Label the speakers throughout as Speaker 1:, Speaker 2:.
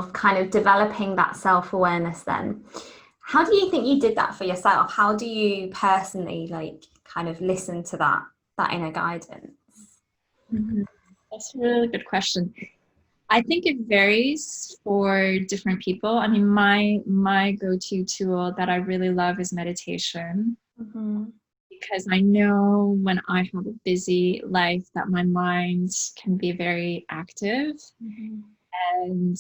Speaker 1: yourself, kind of developing that self-awareness then. How do you think you did that for yourself? How do you personally like kind of listen to that inner guidance?
Speaker 2: Mhm. That's a really good question. I think it varies for different people. I mean, my go-to tool that I really love is meditation,
Speaker 1: Mm-hmm.
Speaker 2: because I know when I have a busy life that my mind can be very active,
Speaker 1: Mm-hmm.
Speaker 2: and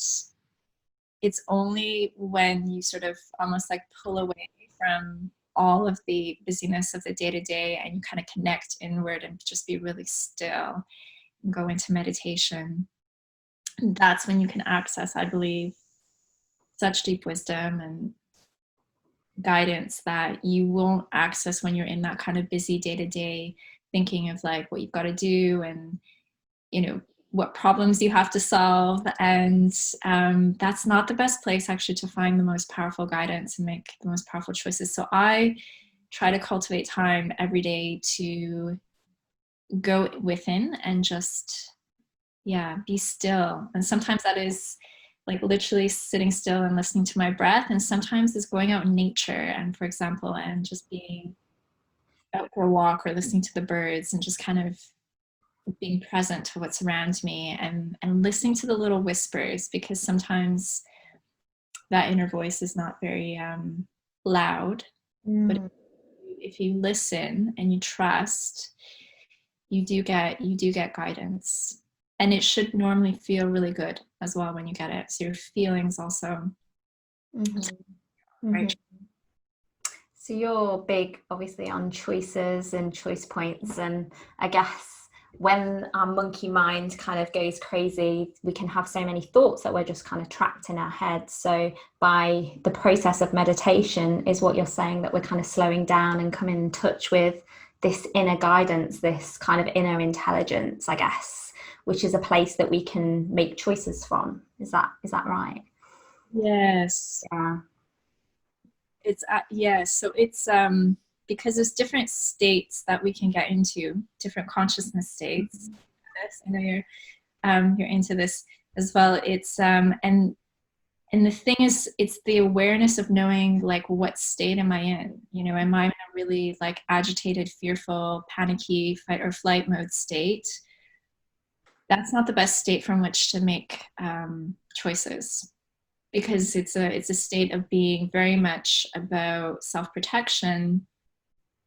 Speaker 2: it's only when you sort of almost like pull away from all of the busyness of the day to day and you kind of connect inward and just be really still and go into meditation. And that's when you can access, I believe, such deep wisdom and guidance that you won't access when you're in that kind of busy day to day thinking of like what you've got to do and what problems you have to solve. And that's not the best place actually to find the most powerful guidance and make the most powerful choices. So I try to cultivate time every day to go within and just be still. And sometimes that is like literally sitting still and listening to my breath, and sometimes it's going out in nature, and for example, and just being out for a walk or listening to the birds and just kind of being present to what's around me, and listening to the little whispers, because sometimes that inner voice is not very loud. But
Speaker 1: Mm.
Speaker 2: if you listen and you trust, you do get guidance, and it should normally feel really good as well when you get it, so your feelings also.
Speaker 1: Mm-hmm.
Speaker 2: Right.
Speaker 1: Mm-hmm. So you're big, obviously, on choices and choice points. And I guess when our monkey mind kind of goes crazy, we can have so many thoughts that we're just kind of trapped in our heads. So by the process of meditation is what you're saying, that we're kind of slowing down and coming in touch with this inner guidance, this kind of inner intelligence, I guess, which is a place that we can make choices from. Is that right?
Speaker 2: Yes.
Speaker 1: Yeah.
Speaker 2: It's so it's because there's different states that we can get into, different consciousness states. I know you're into this as well. It's and the thing is, it's the awareness of knowing like what state am I in? Am I in a really like agitated, fearful, panicky, fight or flight mode state? That's not the best state from which to make choices, because it's a state of being very much about self-protection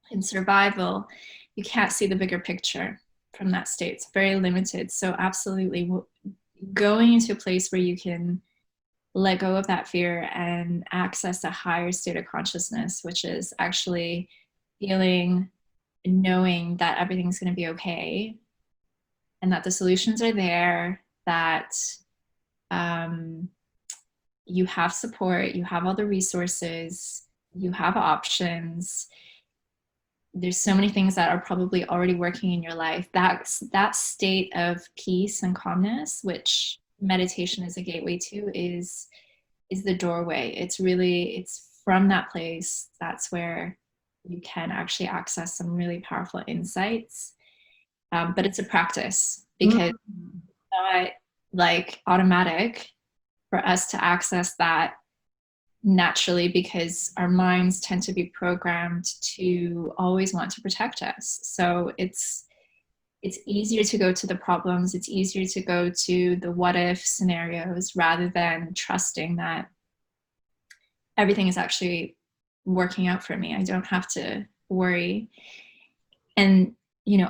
Speaker 2: and survival. You can't see the bigger picture from that state. It's very limited. So absolutely going into a place where you can let go of that fear and access a higher state of consciousness, which is actually feeling, knowing that everything's going to be okay and that the solutions are there, that um, you have support, you have all the resources, you have options. There's so many things that are probably already working in your life. That state of peace and calmness, which meditation is a gateway to, is the doorway. It's from that place, that's where you can actually access some really powerful insights. But it's a practice, because it's not like automatic for us to access that naturally, because our minds tend to be programmed to always want to protect us. So it's easier to go to the problems, it's easier to go to the what if scenarios rather than trusting that everything is actually working out for me. I don't have to worry and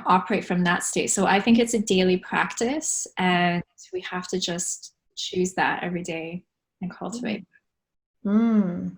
Speaker 2: operate from that state. So I think it's a daily practice, and we have to just choose that every day and cultivate.
Speaker 1: Mm.